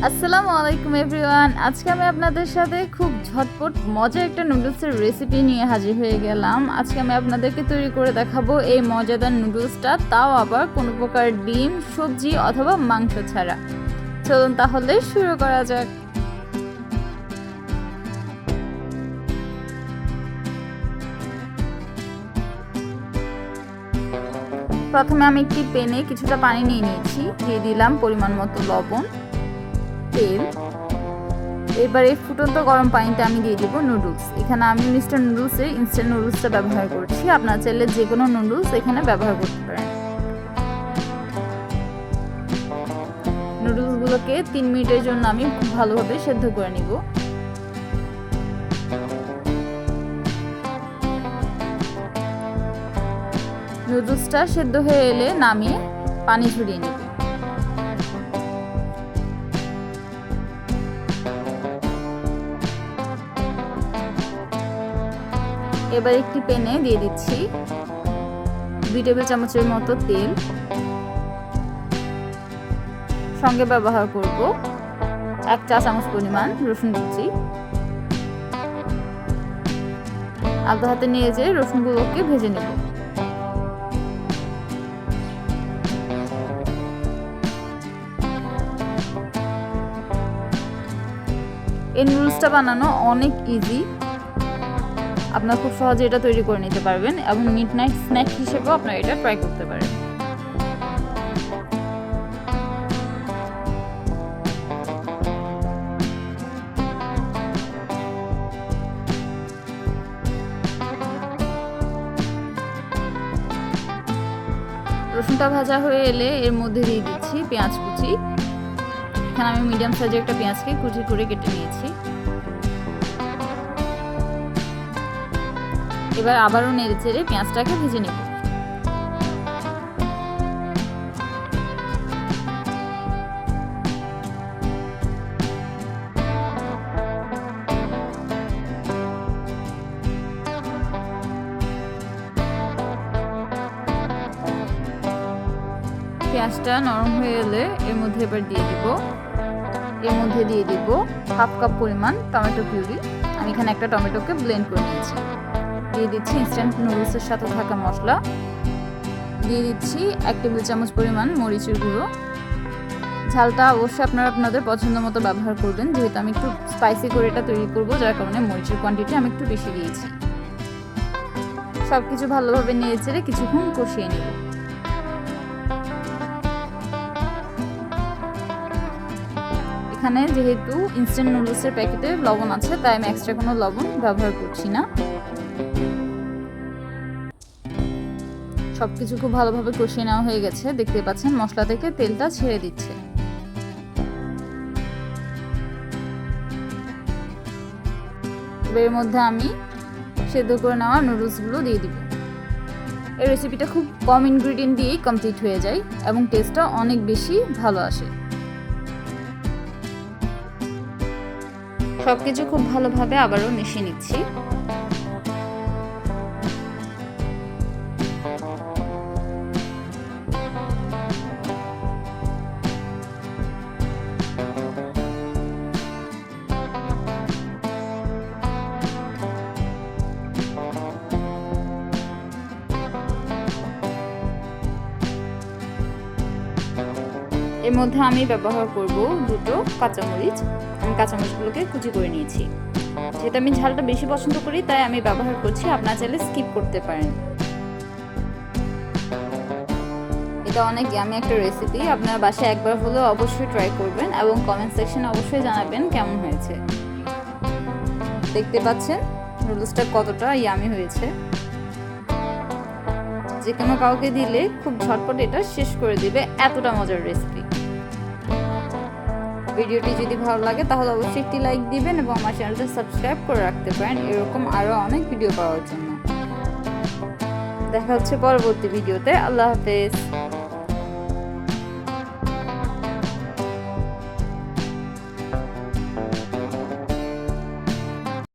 আসসালামু আলাইকুম এভরিওয়ান। আজকে আমি আপনাদের সাথে খুব ঝটপট মজার একটা নুডলসের রেসিপি নিয়ে হাজির হয়ে গেলাম। আজকে আমি আপনাদেরকে তৈরি করে দেখাবো এই মজাদার নুডলসটা, তাও আবার কোনো প্রকার ডিম, সবজি অথবা মাংস ছাড়া। চলুন তাহলে শুরু করা যাক। প্রথমে আমি একটি প্যানে কিছুটা পানি নিয়ে নিয়েছি, দিয়ে দিলাম পরিমাণ মতো লবণ, তেল। এবারে ফুটন্ত গরম পানিতে আমি দিয়ে দিব নুডলস। এখানে আমি মিস্টার নুডলসের ইনস্ট্যান্ট নুডলসটা ব্যবহার করছি, আপনারা চাইলে যে কোনো নুডলস এখানে ব্যবহার করতে পারেন। নুডলসগুলোকে 3 মিনিটের জন্য আমি খুব ভালোভাবে সেদ্ধ করে নিব। নুডলসটা সেদ্ধ হয়ে এলে নামিয়ে পানি ঝরিয়ে নেব। এবার একটি প্যানে দিয়ে দিচ্ছি 2 টেবিল চামচের মতো তেল, সঙ্গে ব্যবহার করব 1 চা চামচ পরিমাণ রসুন কুচি। আলতো হাতে নিয়ে যে রসুনগুলোকে ভেজে নেব। এই নুডলসটা বানানো অনেক ইজি, আপনারা খুব সহজে এটা তৈরি করে নিতে পারবেন এবং মিডনাইট স্ন্যাক হিসেবেও আপনারা এটা ট্রাই করতে পারেন। রসুনটা ভাজা হয়ে এলে এর মধ্যে দিয়ে দিচ্ছি পেঁয়াজ কুচি। এখানে আমি মিডিয়াম সাইজের একটা পেঁয়াজকে কুচি করে কেটে নিয়েছি। এবার আবারও নেড়ে চেড়ে পেঁয়াজটাকে ভেজে নেব। পেঁয়াজটা নরম হয়ে এলে এর মধ্যে এবার দিয়ে দিব হাফ কাপ পরিমাণ টমেটো পিউরি। আমি এখানে একটা টমেটোকে ব্লেন্ড করে নিয়েছি। দিয়ে দিচ্ছি ইনস্ট্যান্ট নুডলসের সাথে থাকা মশলা, দিয়ে দিচ্ছি 1 টেবিল চামচ পরিমাণ মরিচের গুঁড়ো। ঝালটা অবশ্যই আপনারা আপনাদের পছন্দ মতো ব্যবহার করবেন, যেহেতু আমি একটু স্পাইসি করে এটা তৈরি করব, যার কারণে মরিচের কোয়ান্টিটি আমি একটু বেশি দিয়েছি। সব কিছু ভালোভাবে নেড়ে চেড়ে কিছুক্ষণ কষিয়ে নেব। এখানে যেহেতু ইনস্ট্যান্ট নুডলসের প্যাকেটে লবণ আছে, তাই আমি এক্সট্রা কোনো লবণ ব্যবহার করছি না। সবকিছু খুব ভালোভাবে কষিয়ে নেওয়া হয়ে গেছে, দেখতে পাচ্ছেন মশলা থেকে তেলটা ছেড়ে দিচ্ছে। এর মধ্যে আমি সেদ্ধ করে নেওয়া নুডলসগুলো দিয়ে দিব। এই রেসিপিটা খুব কম ইনগ্রেডিয়েন্ট দিয়েই কমপ্লিট হয়ে যায় এবং টেস্টটা অনেক বেশি ভালো আসে। সবকিছু খুব ভালোভাবে আবারও মিশিয়ে নিচ্ছি। এর মধ্যে আমি ব্যবহার করব 2টো কাঁচামরিচ। আমি কাঁচামরিচগুলোকে কুচি করে নিয়েছি। যেহেতু আমি ঝালটা বেশি পছন্দ করি, তাই আমি ব্যবহার করছি, আপনারা চাইলে স্কিপ করতে পারেন। এটা অনেক ইয়ামি একটা রেসিপি, আপনারা বাসায় একবার হলেও অবশ্যই ট্রাই করবেন এবং কমেন্ট সেকশনে অবশ্যই জানাবেন কেমন হয়েছে। দেখতে পাচ্ছেন নুডলসটা কতটা ইয়ামি হয়েছে। যে কোনো কাউকে দিলে খুব ঝটপট এটা শেষ করে দিবে, এতটা মজার রেসিপি। ভিডিওটি যদি ভালো লাগে তাহলে অবশ্যই একটি লাইক দিবেন এবং আমার চ্যানেলটা সাবস্ক্রাইব করে রাখতে পারেন এরকম আরও অনেক ভিডিও পাওয়ার জন্য। দেখা হচ্ছে পরবর্তী ভিডিওতে। আল্লাহ হাফেজ।